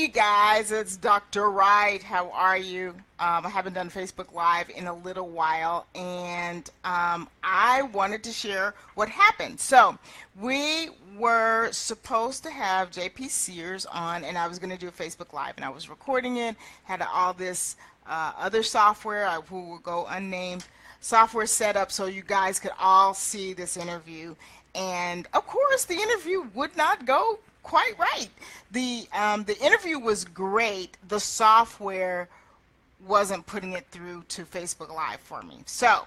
you guys, it's Dr. Wright. How are you? I haven't done Facebook Live in a little while, and I wanted to share what happened. So we were supposed to have JP Sears on, and I was going to do a Facebook Live, and I was recording it, had all this other software, who will go unnamed, software set up so you guys could all see this interview. And of course, the interview would not go quite right. The interview was great. The software wasn't putting it through to Facebook Live for me. So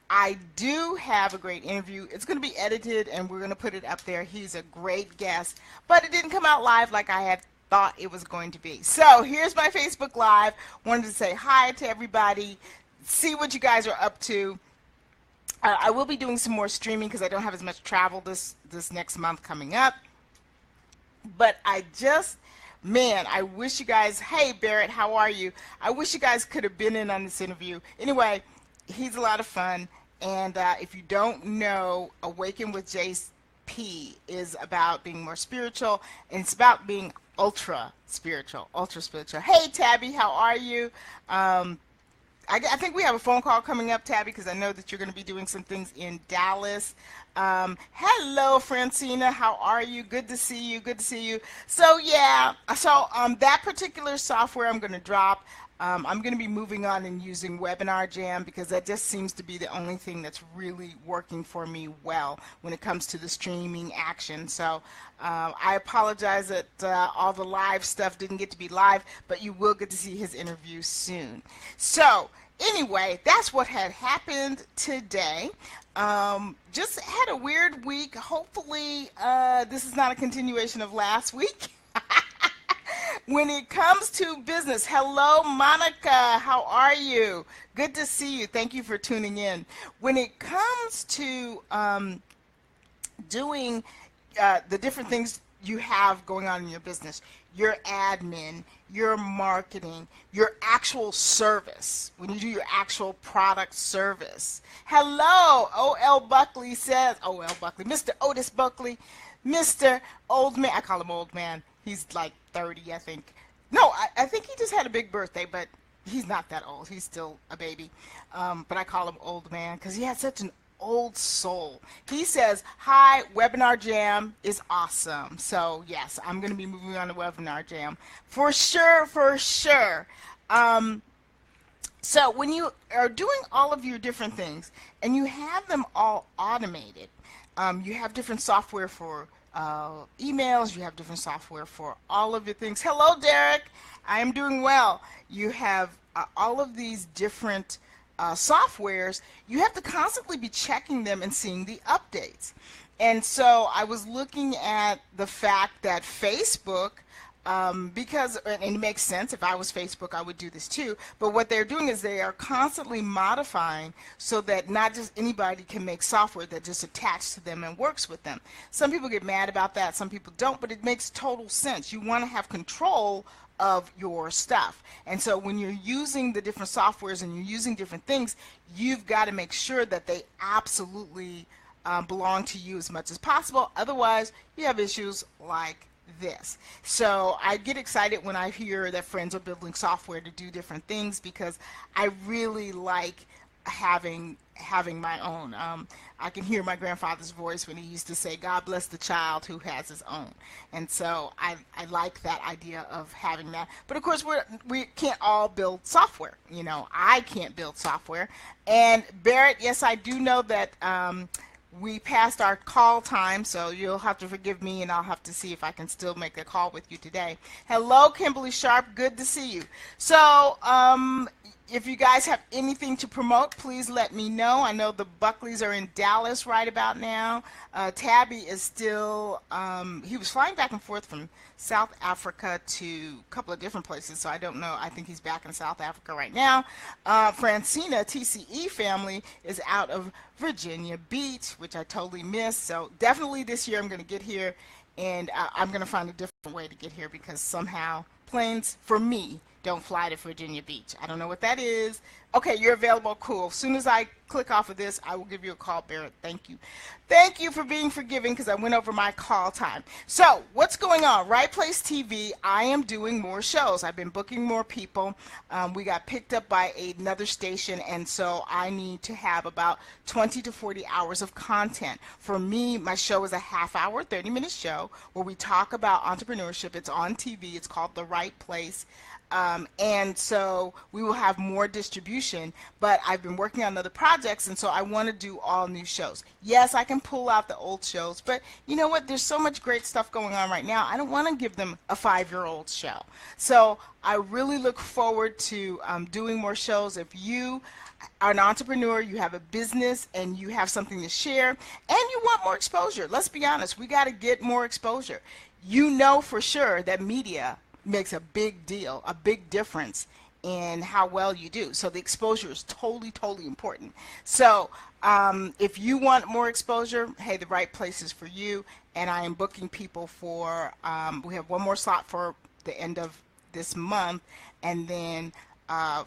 I do have a great interview. It's going to be edited and we're going to put it up there. He's a great guest, but it didn't come out live like I had thought it was going to be. So here's my Facebook Live. Wanted to say hi to everybody, see what you guys are up to. I will be doing some more streaming because I don't have as much travel this next month coming up. But I wish you guys, hey Barrett, how are you? I wish you guys could have been in on this interview. Anyway, he's a lot of fun. And if you don't know, Awaken with JP is about being more spiritual, and it's about being ultra spiritual. Hey Tabby, how are you? I think we have a phone call coming up, Tabby, because I know that you're going to be doing some things in Dallas. Hello, Francina. How are you? Good to see you. Good to see you. So, yeah. So, that particular software I'm going to drop. I'm going to be moving on and using Webinar Jam because that just seems to be the only thing that's really working for me well when it comes to the streaming action. So I apologize that all the live stuff didn't get to be live, but you will get to see his interview soon. So anyway, that's what had happened today. Just had a weird week. Hopefully this is not a continuation of last week. When it comes to business, hello Monica, how are you? Good to see you. Thank you for tuning in. When it comes to doing the different things you have going on in your business, your admin, your marketing, your actual service, when you do your actual product service. Hello, O.L. Buckley says, O.L. Buckley, Mr. Otis Buckley, Mr. Old Man, I call him Old Man. He's like 30, I think. No, I think he just had a big birthday, but he's not that old. He's still a baby. But I call him Old Man because he has such an old soul. He says, hi, Webinar Jam is awesome. So, yes, I'm going to be moving on to Webinar Jam. For sure, for sure. So when you are doing all of your different things and you have them all automated, you have different software for emails, you have different software for all of your things. Hello, Derek. I am doing well. You have all of these different softwares. You have to constantly be checking them and seeing the updates. And so I was looking at the fact that Facebook, because, and it makes sense, if I was Facebook I would do this too, but what they're doing is they are constantly modifying so that not just anybody can make software that just attached to them and works with them. Some people get mad about that, some people don't, but it makes total sense. You want to have control of your stuff, and so when you're using the different softwares and you're using different things, you've got to make sure that they absolutely belong to you as much as possible. Otherwise you have issues like this. So I get excited when I hear that friends are building software to do different things because I really like having my own. I can hear my grandfather's voice when he used to say, God bless the child who has his own. And so I like that idea of having that. But of course we can't all build software. You know, I can't build software. And Barrett, yes, I do know that we passed our call time, so you'll have to forgive me and I'll have to see if I can still make a call with you today. Hello, Kimberly Sharp. Good to see you. So if you guys have anything to promote, please let me know. I know the Buckleys are in Dallas right about now. Tabby is still, he was flying back and forth from South Africa to a couple of different places, so I don't know. I think he's back in South Africa right now. Francina, TCE family, is out of Virginia Beach, which I totally missed. So definitely this year I'm going to get here, and I'm going to find a different way to get here because somehow planes for me don't fly to Virginia Beach. I don't know what that is. Okay, you're available. Cool. As soon as I click off of this, I will give you a call, Barrett. Thank you. Thank you for being forgiving because I went over my call time. So, what's going on? Right Place TV, I am doing more shows. I've been booking more people. We got picked up by another station, and so I need to have about 20 to 40 hours of content. For me, my show is a half-hour, 30-minute show where we talk about entrepreneurship. It's on TV. It's called The Right Place. And so we will have more distribution, but I've been working on other projects, and so I want to do all new shows. Yes, I can pull out the old shows, but you know what? There's so much great stuff going on right now. I don't want to give them a 5-year-old show. So I really look forward to doing more shows. If you are an entrepreneur, you have a business, and you have something to share, and you want more exposure, let's be honest, we got to get more exposure. You know for sure that media makes a big deal, a big difference in how well you do. So the exposure is totally, totally important. So if you want more exposure, hey, The Right Place is for you. And I am booking people for, we have one more slot for the end of this month, and then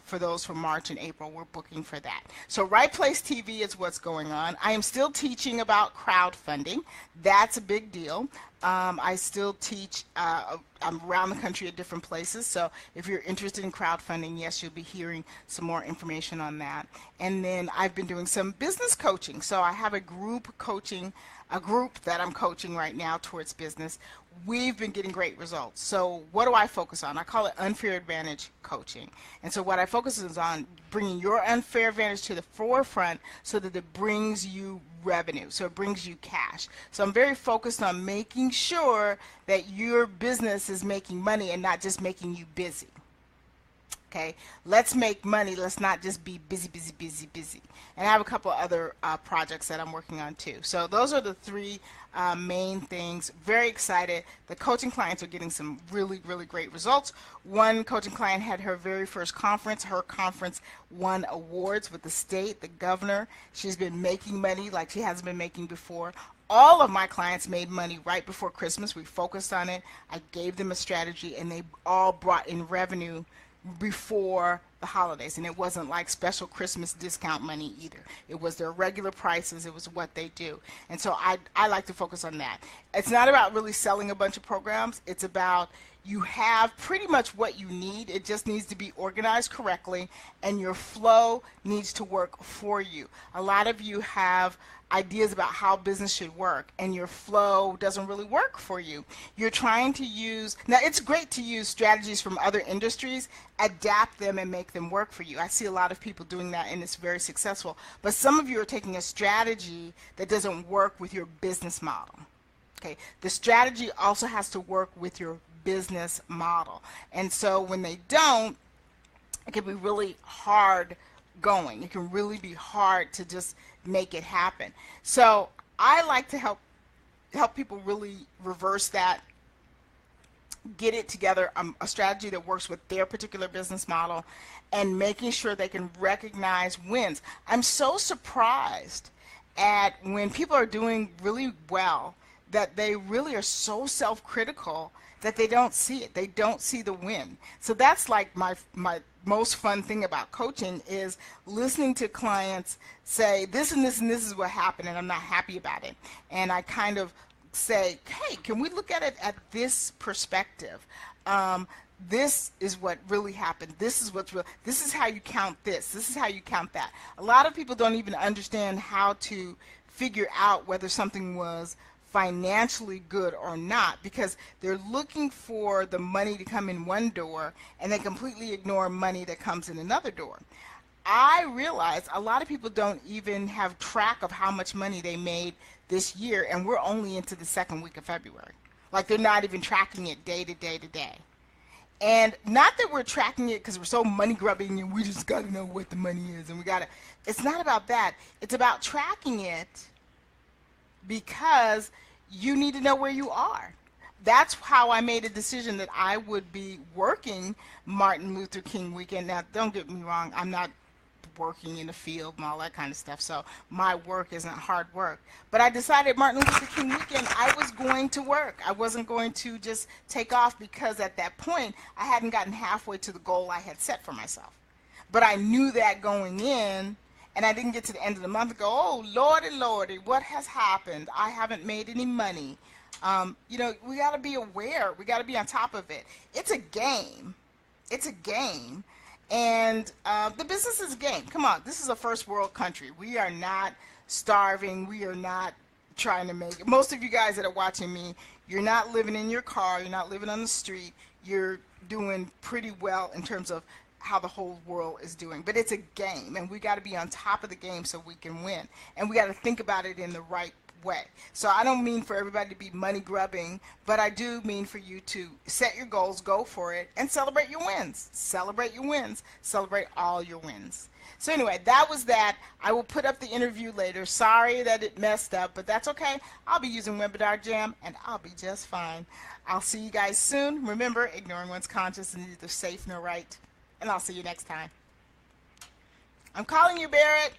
for those from March and April, we're booking for that. So Right Place TV is what's going on. I am still teaching about crowdfunding. That's a big deal. I still teach, I'm around the country at different places, so if you're interested in crowdfunding, yes, you'll be hearing some more information on that. And then I've been doing some business coaching. So I have a group coaching, a group that I'm coaching right now towards business. We've been getting great results. So what do I focus on? I call it unfair advantage coaching. And so what I focus is on bringing your unfair advantage to the forefront so that it brings you revenue, so it brings you cash. So I'm very focused on making sure that your business is making money and not just making you busy. Okay, let's make money. Let's not just be busy, busy, busy, busy. And I have a couple other projects that I'm working on too. So those are the three main things. Very excited. The coaching clients are getting some really, really great results. One coaching client had her very first conference. Her conference won awards with the state, the governor. She's been making money like she hasn't been making before. All of my clients made money right before Christmas. We focused on it. I gave them a strategy, and they all brought in revenue before the holidays, and it wasn't like special Christmas discount money either. It was their regular prices. It was what they do. And so I like to focus on that. It's not about really selling a bunch of programs. It's about you have pretty much what you need. It just needs to be organized correctly, and your flow needs to work for you. A lot of you have ideas about how business should work, and your flow doesn't really work for you. You're trying to use, now it's great to use strategies from other industries, adapt them and make them work for you. I see a lot of people doing that, and it's very successful. But some of you are taking a strategy that doesn't work with your business model. Okay, the strategy also has to work with your business model. And so when they don't, it can be really hard going. It can really be hard to just make it happen. So I like to help people really reverse that, get it together, a strategy that works with their particular business model, and making sure they can recognize wins. I'm so surprised at when people are doing really well that they really are so self-critical that they don't see it. They don't see the win. So that's like my most fun thing about coaching is listening to clients say this and this and this is what happened and I'm not happy about it. And I kind of say, hey, can we look at it at this perspective? This is what really happened. This is what's real. This is how you count this. This is how you count that. A lot of people don't even understand how to figure out whether something was financially good or not, because they're looking for the money to come in one door and they completely ignore money that comes in another door. I realize a lot of people don't even have track of how much money they made this year, and we're only into the second week of February. Like, they're not even tracking it day to day to day. And not that we're tracking it because we're so money grubbing and we just got to know what the money is and we got to, it's not about that. It's about tracking it because you need to know where you are. That's how I made a decision that I would be working Martin Luther King weekend. Now, don't get me wrong, I'm not working in the field and all that kind of stuff. So my work isn't hard work. But I decided Martin Luther King weekend I was going to work. I wasn't going to just take off because at that point I hadn't gotten halfway to the goal I had set for myself. But I knew that going in, and I didn't get to the end of the month and go, oh, Lordy, Lordy, what has happened? I haven't made any money. You know, we got to be aware. We got to be on top of it. It's a game. It's a game. And the business is a game. Come on, this is a first world country. We are not starving. We are not trying to make it. Most of you guys that are watching me, you're not living in your car. You're not living on the street. You're doing pretty well in terms of how the whole world is doing. But it's a game, and we got to be on top of the game so we can win. And we got to think about it in the right way. So I don't mean for everybody to be money grubbing, but I do mean for you to set your goals, go for it, and celebrate your wins. Celebrate your wins. Celebrate all your wins. So anyway, that was that. I will put up the interview later. Sorry that it messed up, but that's okay. I'll be using Webinar Jam, and I'll be just fine. I'll see you guys soon. Remember, ignoring one's conscience is neither safe nor right. And I'll see you next time. I'm calling you, Barrett.